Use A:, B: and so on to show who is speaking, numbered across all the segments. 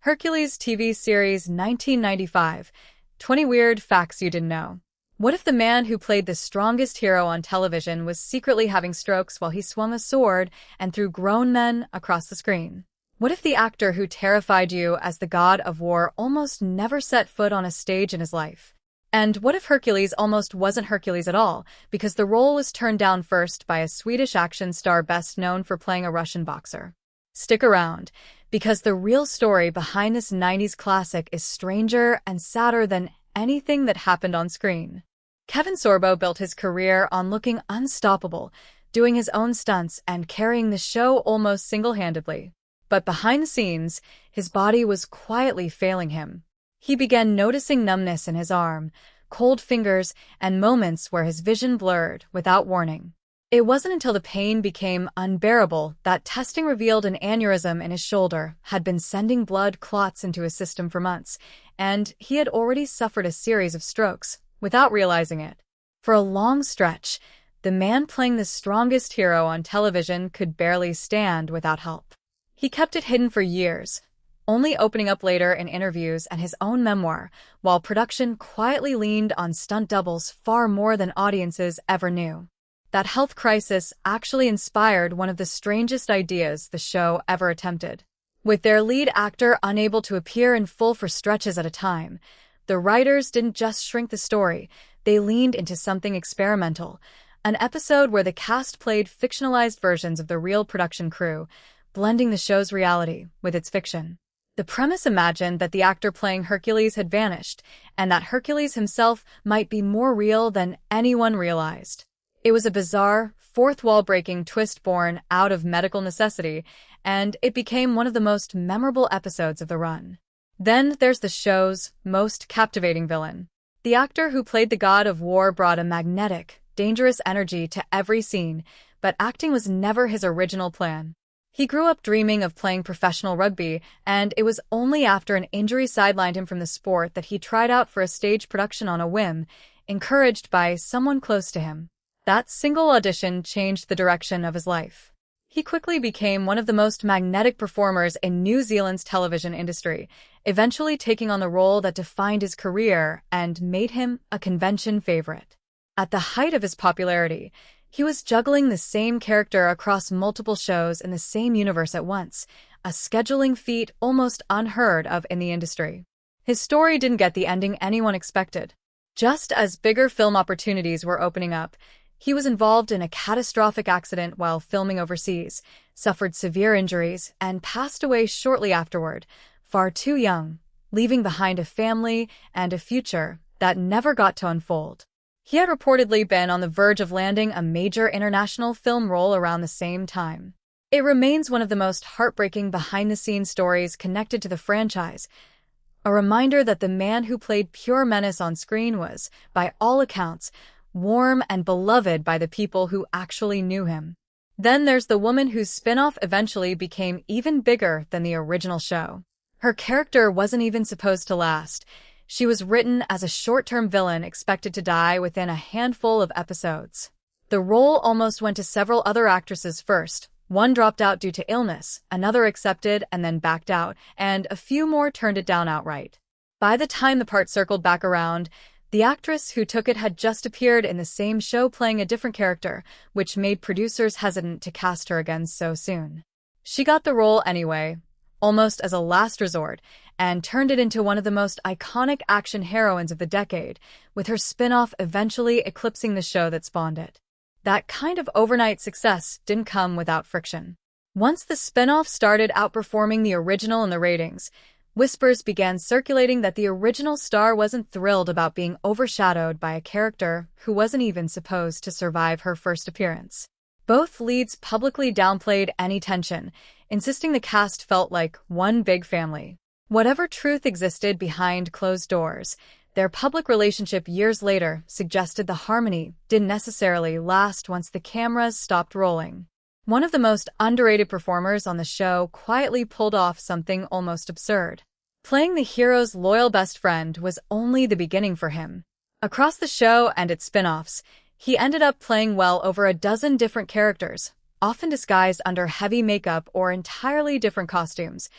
A: Hercules TV series 1995. 20 Weird Facts You Didn't Know. What if the man who played the strongest hero on television was secretly having strokes while he swung a sword and threw grown men across the screen? What if the actor who terrified you as the god of war almost never set foot on a stage in his life? And what if Hercules almost wasn't Hercules at all, because the role was turned down first by a Swedish action star best known for playing a Russian boxer? Stick around, because the real story behind this 90s classic is stranger and sadder than anything that happened on screen. Kevin Sorbo built his career on looking unstoppable, doing his own stunts and carrying the show almost single-handedly. But behind the scenes, his body was quietly failing him. He began noticing numbness in his arm, cold fingers, and moments where his vision blurred without warning. It wasn't until the pain became unbearable that testing revealed an aneurysm in his shoulder had been sending blood clots into his system for months, and he had already suffered a series of strokes without realizing it. For a long stretch, the man playing the strongest hero on television could barely stand without help. He kept it hidden for years, only opening up later in interviews and his own memoir, while production quietly leaned on stunt doubles far more than audiences ever knew. That health crisis actually inspired one of the strangest ideas the show ever attempted. With their lead actor unable to appear in full for stretches at a time, the writers didn't just shrink the story, they leaned into something experimental, an episode where the cast played fictionalized versions of the real production crew, blending the show's reality with its fiction. The premise imagined that the actor playing Hercules had vanished, and that Hercules himself might be more real than anyone realized. It was a bizarre, fourth-wall-breaking twist born out of medical necessity, and it became one of the most memorable episodes of the run. Then there's the show's most captivating villain. The actor who played the god of war brought a magnetic, dangerous energy to every scene, but acting was never his original plan. He grew up dreaming of playing professional rugby, and it was only after an injury sidelined him from the sport that he tried out for a stage production on a whim, encouraged by someone close to him. That single audition changed the direction of his life. He quickly became one of the most magnetic performers in New Zealand's television industry, eventually taking on the role that defined his career and made him a convention favorite. At the height of his popularity, he was juggling the same character across multiple shows in the same universe at once, a scheduling feat almost unheard of in the industry. His story didn't get the ending anyone expected. Just as bigger film opportunities were opening up, he was involved in a catastrophic accident while filming overseas, suffered severe injuries, and passed away shortly afterward, far too young, leaving behind a family and a future that never got to unfold. He had reportedly been on the verge of landing a major international film role around the same time. It remains one of the most heartbreaking behind-the-scenes stories connected to the franchise, a reminder that the man who played pure menace on screen was, by all accounts, warm and beloved by the people who actually knew him. Then there's the woman whose spin-off eventually became even bigger than the original show. Her character wasn't even supposed to last. She was written as a short-term villain expected to die within a handful of episodes. The role almost went to several other actresses first. One dropped out due to illness, another accepted and then backed out, and a few more turned it down outright. By the time the part circled back around, the actress who took it had just appeared in the same show playing a different character, which made producers hesitant to cast her again so soon. She got the role anyway, almost as a last resort, and turned it into one of the most iconic action heroines of the decade, with her spin-off eventually eclipsing the show that spawned it. That kind of overnight success didn't come without friction. Once the spin-off started outperforming the original in the ratings, whispers began circulating that the original star wasn't thrilled about being overshadowed by a character who wasn't even supposed to survive her first appearance. Both leads publicly downplayed any tension, insisting the cast felt like one big family. Whatever truth existed behind closed doors, their public relationship years later suggested the harmony didn't necessarily last once the cameras stopped rolling. One of the most underrated performers on the show quietly pulled off something almost absurd. Playing the hero's loyal best friend was only the beginning for him. Across the show and its spin-offs, he ended up playing well over a dozen different characters, often disguised under heavy makeup or entirely different costumes,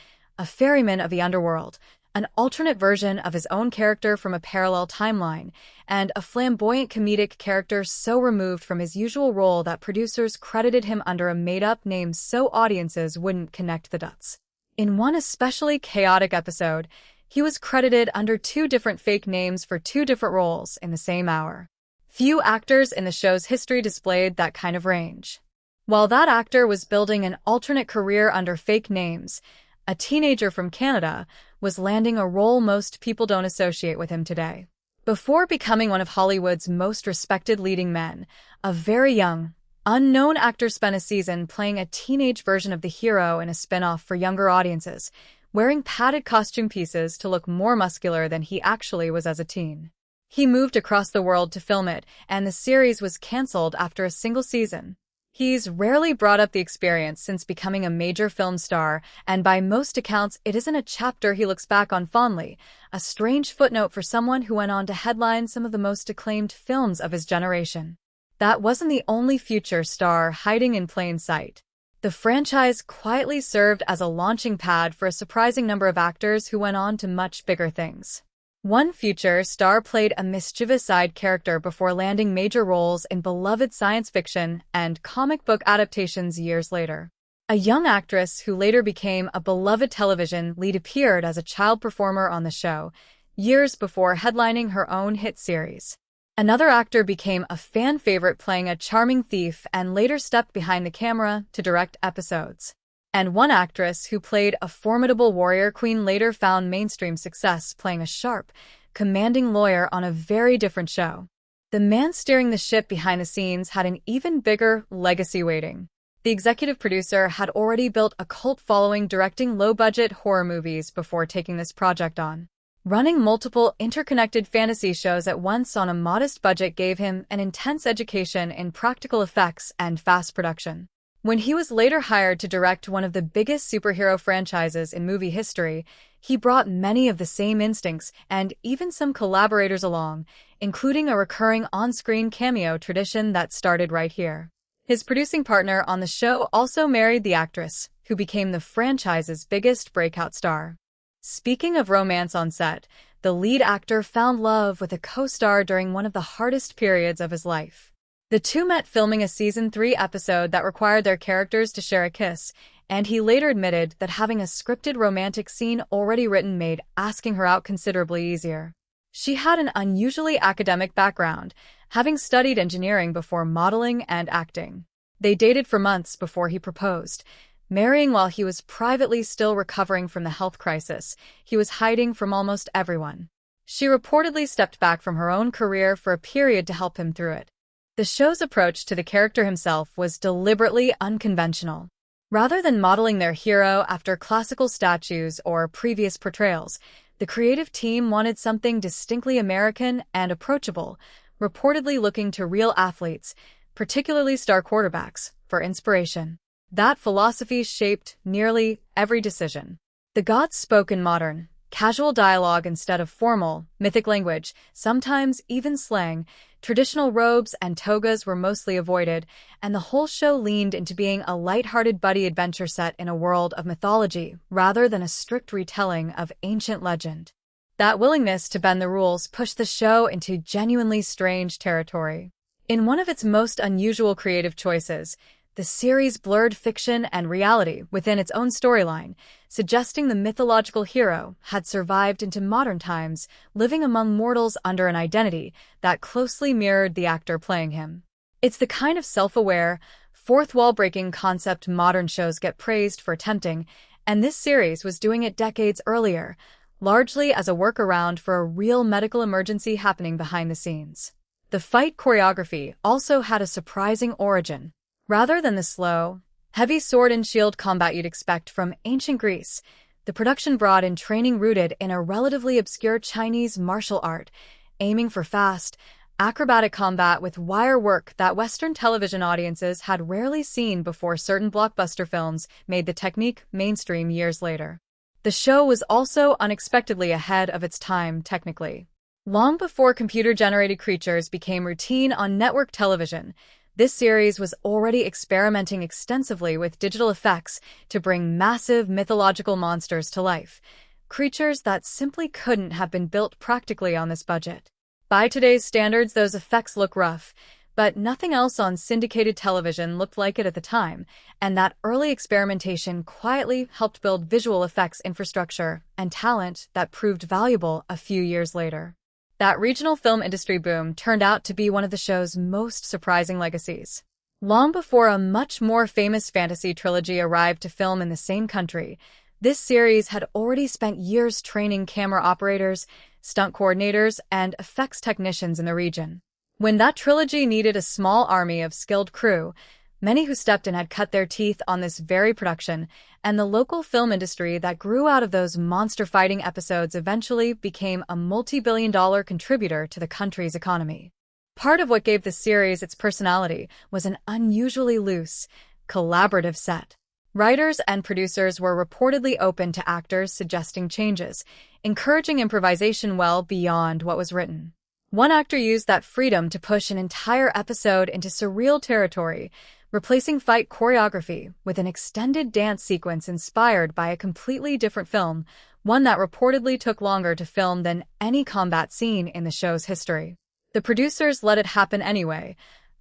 A: a ferryman of the underworld, an alternate version of his own character from a parallel timeline, and a flamboyant comedic character so removed from his usual role that producers credited him under a made-up name so audiences wouldn't connect the dots. In one especially chaotic episode, he was credited under 2 different fake names for 2 different roles in the same hour. Few actors in the show's history displayed that kind of range. While that actor was building an alternate career under fake names, a teenager from Canada was landing a role most people don't associate with him today. Before becoming one of Hollywood's most respected leading men, a very young, unknown actor spent a season playing a teenage version of the hero in a spin-off for younger audiences, wearing padded costume pieces to look more muscular than he actually was as a teen. He moved across the world to film it, and the series was canceled after a single season. He's rarely brought up the experience since becoming a major film star, and by most accounts, it isn't a chapter he looks back on fondly, a strange footnote for someone who went on to headline some of the most acclaimed films of his generation. That wasn't the only future star hiding in plain sight. The franchise quietly served as a launching pad for a surprising number of actors who went on to much bigger things. One future star played a mischievous side character before landing major roles in beloved science fiction and comic book adaptations years later. A young actress who later became a beloved television lead appeared as a child performer on the show, years before headlining her own hit series. Another actor became a fan favorite playing a charming thief and later stepped behind the camera to direct episodes. And one actress who played a formidable warrior queen later found mainstream success playing a sharp, commanding lawyer on a very different show. The man steering the ship behind the scenes had an even bigger legacy waiting. The executive producer had already built a cult following directing low-budget horror movies before taking this project on. Running multiple interconnected fantasy shows at once on a modest budget gave him an intense education in practical effects and fast production. When he was later hired to direct one of the biggest superhero franchises in movie history, he brought many of the same instincts and even some collaborators along, including a recurring on-screen cameo tradition that started right here. His producing partner on the show also married the actress, who became the franchise's biggest breakout star. Speaking of romance on set, the lead actor found love with a co-star during one of the hardest periods of his life. The two met filming a Season 3 episode that required their characters to share a kiss, and he later admitted that having a scripted romantic scene already written made asking her out considerably easier. She had an unusually academic background, having studied engineering before modeling and acting. They dated for months before he proposed, marrying while he was privately still recovering from the health crisis he was hiding from almost everyone. She reportedly stepped back from her own career for a period to help him through it. The show's approach to the character himself was deliberately unconventional. Rather than modeling their hero after classical statues or previous portrayals, the creative team wanted something distinctly American and approachable, reportedly looking to real athletes, particularly star quarterbacks, for inspiration. That philosophy shaped nearly every decision. The gods spoke in modern, casual dialogue instead of formal, mythic language, sometimes even slang. Traditional robes and togas were mostly avoided, and the whole show leaned into being a light-hearted buddy adventure set in a world of mythology, rather than a strict retelling of ancient legend. That willingness to bend the rules pushed the show into genuinely strange territory. In one of its most unusual creative choices, the series blurred fiction and reality within its own storyline, suggesting the mythological hero had survived into modern times, living among mortals under an identity that closely mirrored the actor playing him. It's the kind of self-aware, fourth-wall-breaking concept modern shows get praised for attempting, and this series was doing it decades earlier, largely as a workaround for a real medical emergency happening behind the scenes. The fight choreography also had a surprising origin. Rather than the slow, heavy sword and shield combat you'd expect from ancient Greece, the production brought in training rooted in a relatively obscure Chinese martial art, aiming for fast, acrobatic combat with wire work that Western television audiences had rarely seen before certain blockbuster films made the technique mainstream years later. The show was also unexpectedly ahead of its time technically. Long before computer-generated creatures became routine on network television, This series was already experimenting extensively with digital effects to bring massive mythological monsters to life, creatures that simply couldn't have been built practically on this budget. By today's standards, those effects look rough, but nothing else on syndicated television looked like it at the time, and that early experimentation quietly helped build visual effects infrastructure and talent that proved valuable a few years later. That regional film industry boom turned out to be one of the show's most surprising legacies. Long before a much more famous fantasy trilogy arrived to film in the same country, this series had already spent years training camera operators, stunt coordinators, and effects technicians in the region. When that trilogy needed a small army of skilled crew, many who stepped in had cut their teeth on this very production, and the local film industry that grew out of those monster-fighting episodes eventually became a multi-billion-dollar contributor to the country's economy. Part of what gave the series its personality was an unusually loose, collaborative set. Writers and producers were reportedly open to actors suggesting changes, encouraging improvisation well beyond what was written. One actor used that freedom to push an entire episode into surreal territory, replacing fight choreography with an extended dance sequence inspired by a completely different film, one that reportedly took longer to film than any combat scene in the show's history. The producers let it happen anyway.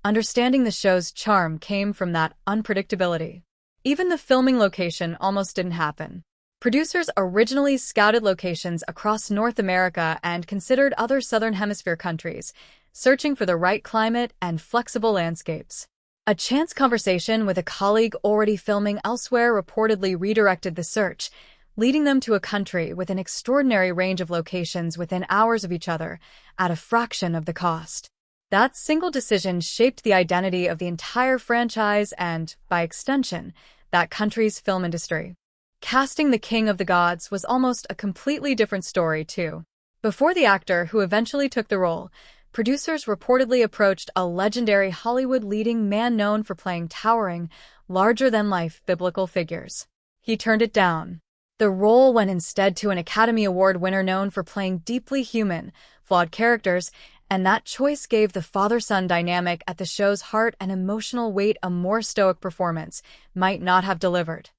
A: Understanding the show's charm came from that unpredictability. Even the filming location almost didn't happen. Producers originally scouted locations across North America and considered other Southern Hemisphere countries, searching for the right climate and flexible landscapes. A chance conversation with a colleague already filming elsewhere reportedly redirected the search, leading them to a country with an extraordinary range of locations within hours of each other, at a fraction of the cost. That single decision shaped the identity of the entire franchise and, by extension, that country's film industry. Casting the King of the Gods was almost a completely different story, too. Before the actor who eventually took the role, producers reportedly approached a legendary Hollywood leading man known for playing towering, larger-than-life biblical figures. He turned it down. The role went instead to an Academy Award winner known for playing deeply human, flawed characters, and that choice gave the father-son dynamic at the show's heart and emotional weight a more stoic performance might not have delivered.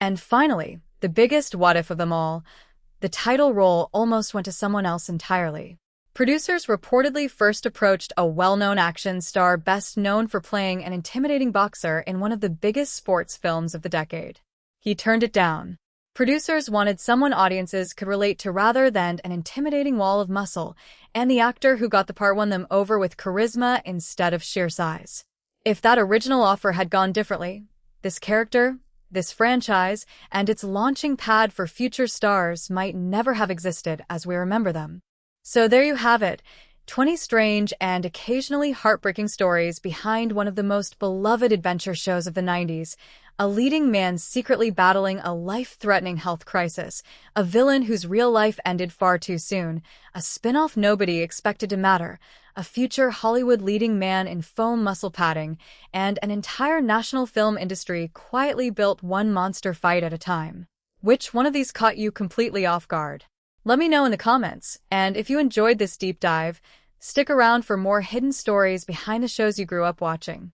A: And finally, the biggest what-if of them all, the title role almost went to someone else entirely. Producers reportedly first approached a well-known action star best known for playing an intimidating boxer in one of the biggest sports films of the decade. He turned it down. Producers wanted someone audiences could relate to rather than an intimidating wall of muscle, and the actor who got the part won them over with charisma instead of sheer size. If that original offer had gone differently, this character, this franchise, and its launching pad for future stars might never have existed as we remember them. So there you have it, 20 strange and occasionally heartbreaking stories behind one of the most beloved adventure shows of the 90s, a leading man secretly battling a life-threatening health crisis, a villain whose real life ended far too soon, a spin-off nobody expected to matter, a future Hollywood leading man in foam muscle padding, and an entire national film industry quietly built one monster fight at a time. Which one of these caught you completely off guard? Let me know in the comments, and if you enjoyed this deep dive, stick around for more hidden stories behind the shows you grew up watching.